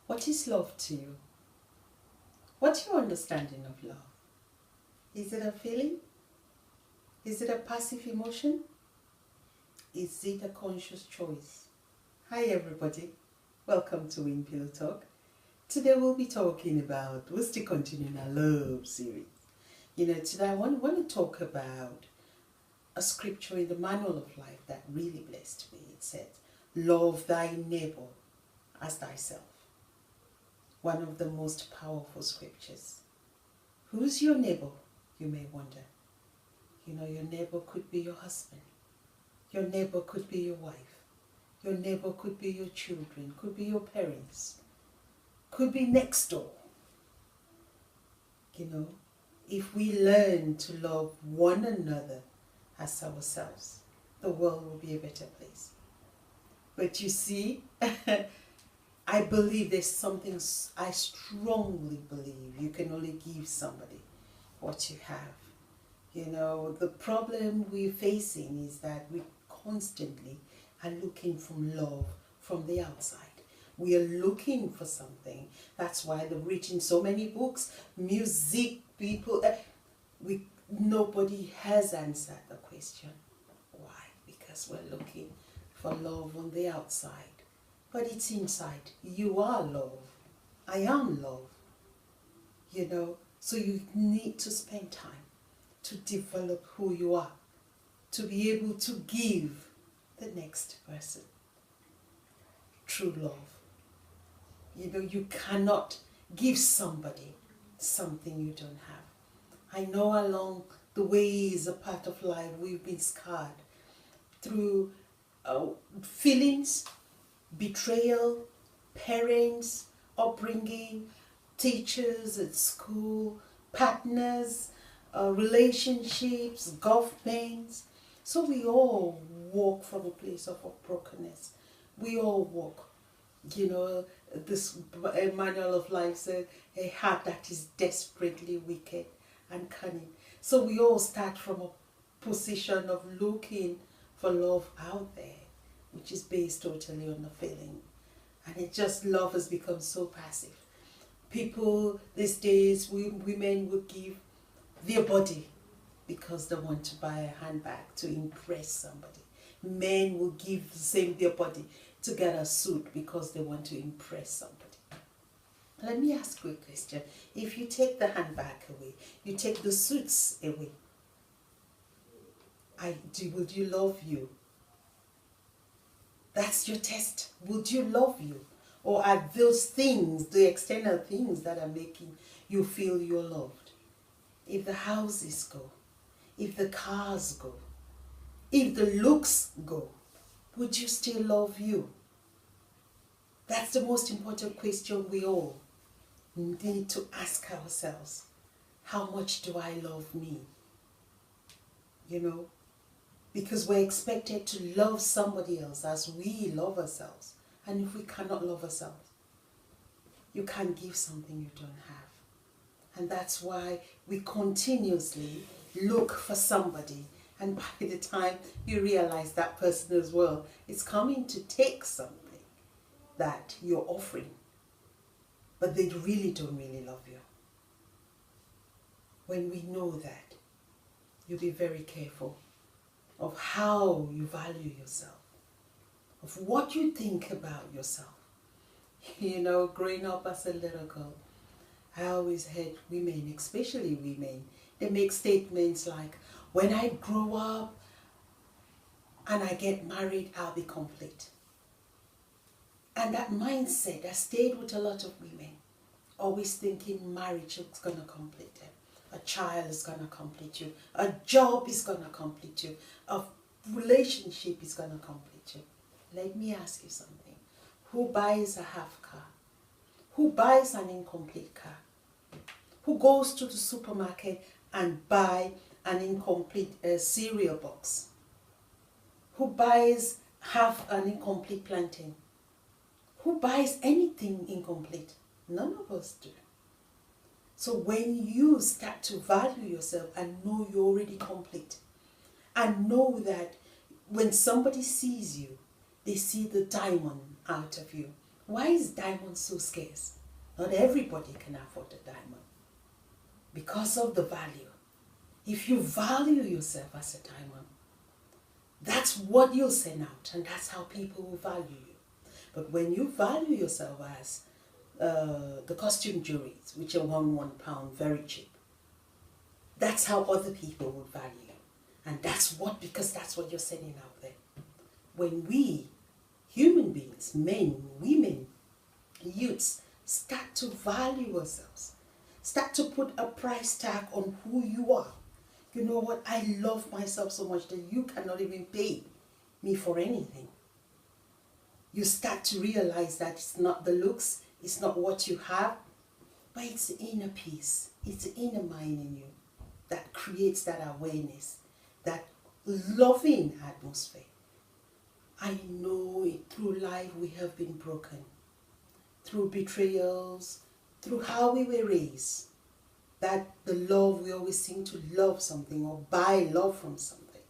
What is love to you? What's your understanding of love? Is it a feeling? Is it a passive emotion? Is it a conscious choice? Hi everybody, welcome to Win Pillow Talk. Today we'll be talking about, we're still continuing our love series. Today I want to talk about a scripture in the Manual of Life that really blessed me. It said, love thy neighbor as thyself. One of the most powerful scriptures. Who's your neighbor, you may wonder? Your neighbor could be your husband. Your neighbor could be your wife. Your neighbor could be your children, could be your parents, could be next door. If we learn to love one another as ourselves, the world will be a better place. But you see, I believe there's something, I strongly believe you can only give somebody what you have. The problem we're facing is that we constantly are looking for love from the outside. We are looking for something. That's why they've written so many books, music, people. Nobody has answered the question. Why? Because we're looking for love on the outside. But it's inside. You are love. I am love. So you need to spend time to develop who you are, to be able to give the next person true love. You cannot give somebody something you don't have. I know along the way is a part of life we've been scarred through feelings, betrayal, parents, upbringing, teachers at school, partners, relationships, governments. So we all walk from a place of brokenness. We all walk. This Manual of Life says a heart that is desperately wicked and cunning. So we all start from a position of looking for love out there, which is based totally on the feeling. And love has become so passive. People these days, women would give their body because they want to buy a handbag to impress somebody. Men will give the same their body to get a suit because they want to impress somebody. Let me ask you a question. If you take the handbag away, you take the suits away, would you love you? That's your test. Would you love you? Or are those things, the external things that are making you feel you're loved? If the houses go, if the cars go, if the looks go, would you still love you? That's the most important question we all need to ask ourselves. How much do I love me? Because we're expected to love somebody else as we love ourselves. And if we cannot love ourselves, you can't give something you don't have. And that's why we continuously look for somebody. And by the time you realize that person as well is coming to take something that you're offering, but they really don't really love you. When we know that, you'll be very careful of how you value yourself, of what you think about yourself. Growing up as a little girl, I always heard women, especially women, they make statements like, when I grow up and I get married, I'll be complete. And that mindset has stayed with a lot of women, always thinking marriage is going to complete them. A child is going to complete you. A job is going to complete you. A relationship is going to complete you. Let me ask you something. Who buys a half car? Who buys an incomplete car? Who goes to the supermarket and buy an incomplete cereal box? Who buys half an incomplete plantain? Who buys anything incomplete? None of us do. So when you start to value yourself and know you're already complete, and know that when somebody sees you, they see the diamond out of you. Why is diamond so scarce? Not everybody can afford a diamond. Because of the value. If you value yourself as a diamond, that's what you'll send out, and that's how people will value you. But when you value yourself as the costume jewelries, which are £1 very cheap, that's how other people would value you. And because that's what you're sending out there. When we, human beings, men, women, youths, start to value ourselves, start to put a price tag on who you are. You know what? I love myself so much that you cannot even pay me for anything. You start to realize that it's not the looks, it's not what you have, but it's the inner peace, it's the inner mind in you that creates that awareness, that loving atmosphere. I know it, through life we have been broken, through betrayals, through how we were raised, that the love, we always seem to love something or buy love from something.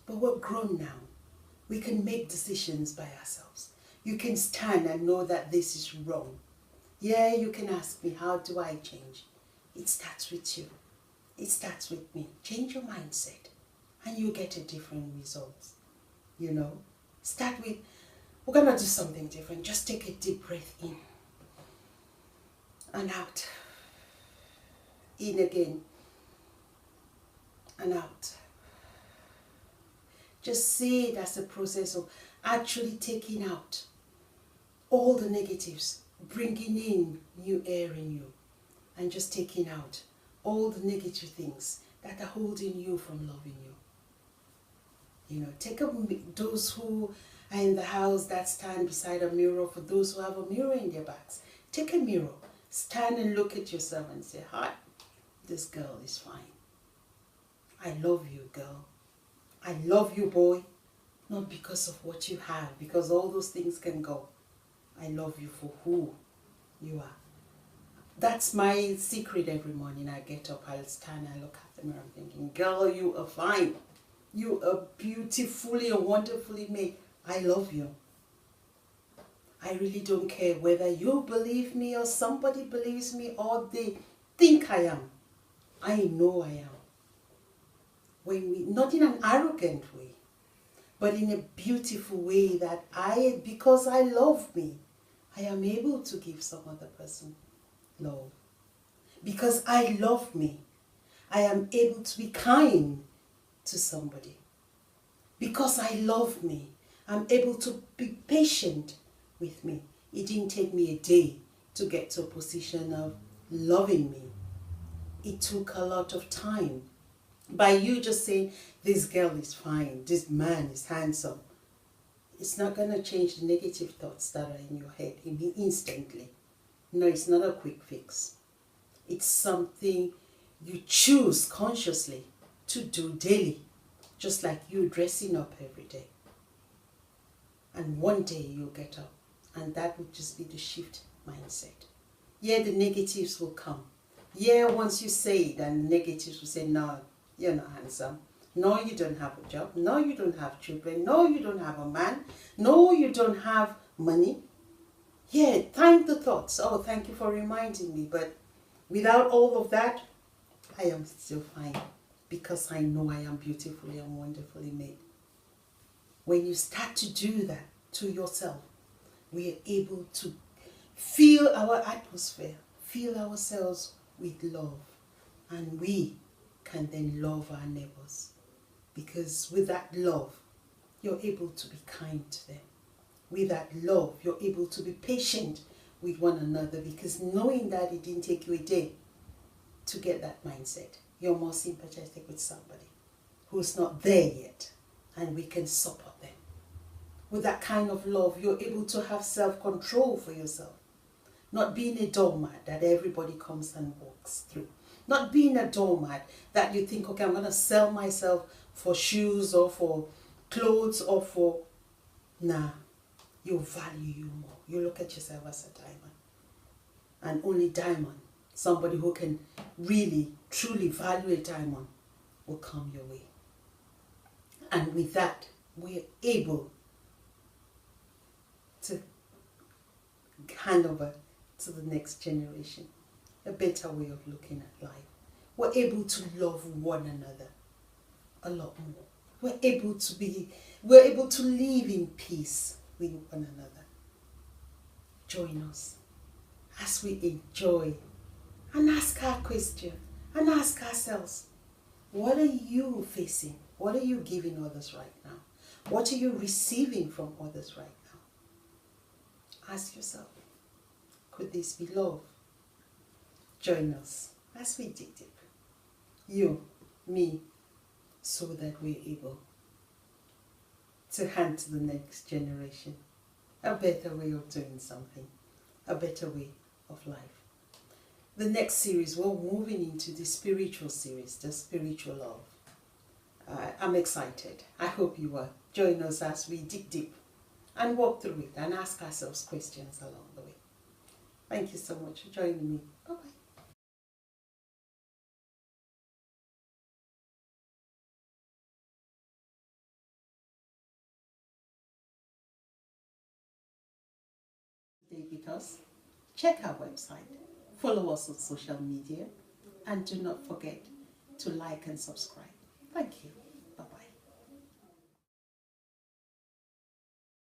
But we're grown now. We can make decisions by ourselves. You can stand and know that this is wrong. Yeah, you can ask me, how do I change? It starts with you. It starts with me. Change your mindset and you get a different result. You know, start with, we're going to do something different. Just take a deep breath in and out. In again and out. Just see it as a process of actually taking out all the negatives, bringing in new air in you, and just taking out all the negative things that are holding you from loving you. You know, take those who are in the house that stand beside a mirror, for those who have a mirror in their backs, take a mirror, stand and look at yourself and say, hi, this girl is fine. I love you, girl. I love you, boy. Not because of what you have, because all those things can go. I love you for who you are. That's my secret every morning. I get up, I'll stand, I look at the mirror, I'm thinking, girl, you are fine. You are beautifully and wonderfully made. I love you. I really don't care whether you believe me or somebody believes me or they think I am. I know I am. Not in an arrogant way, but in a beautiful way that because I love me, I am able to give some other person love. Because I love me, I am able to be kind to somebody. Because I love me, I'm able to be patient with me. It didn't take me a day to get to a position of loving me. It took a lot of time. By you just saying, this girl is fine, this man is handsome, it's not going to change the negative thoughts that are in your head instantly. No, it's not a quick fix. It's something you choose consciously to do daily, just like you dressing up every day. And one day you'll get up, and that would just be the shift mindset. Yeah, the negatives will come. Yeah, once you say it, and the negatives will say, no, you're not handsome. No, you don't have a job. No, you don't have children. No, you don't have a man. No, you don't have money. Yeah, thank the thoughts. Oh, thank you for reminding me. But without all of that, I am still fine. Because I know I am beautifully and wonderfully made. When you start to do that to yourself, we are able to feel our atmosphere, feel ourselves with love. And we can then love our neighbors. Because with that love, you're able to be kind to them. With that love, you're able to be patient with one another, because knowing that it didn't take you a day to get that mindset, you're more sympathetic with somebody who's not there yet, and we can support them. With that kind of love, you're able to have self-control for yourself. Not being a doormat that everybody comes and walks through. Not being a doormat that you think, okay, I'm going to sell myself for shoes or for clothes or for... Nah, you value you more. You look at yourself as a diamond. And only diamond, somebody who can really, truly value a diamond, will come your way. And with that, we're able to hand over to the next generation a better way of looking at life. We're able to love one another a lot more. We're able to live in peace with one another. Join us as we enjoy and ask our question and ask ourselves, what are you facing? What are you giving others right now? What are you receiving from others right now? Ask yourself, could this be love? Join us as we dig deep. You, me, so that we're able to hand to the next generation a better way of doing something, a better way of life. The next series, we're moving into the spiritual series, the spiritual love. I'm excited. I hope you are. Join us as we dig deep and walk through it and ask ourselves questions along the way. Thank you so much for joining me. Bye-bye. Stay with us. Check our website. Follow us on social media. And do not forget to like and subscribe. Thank you.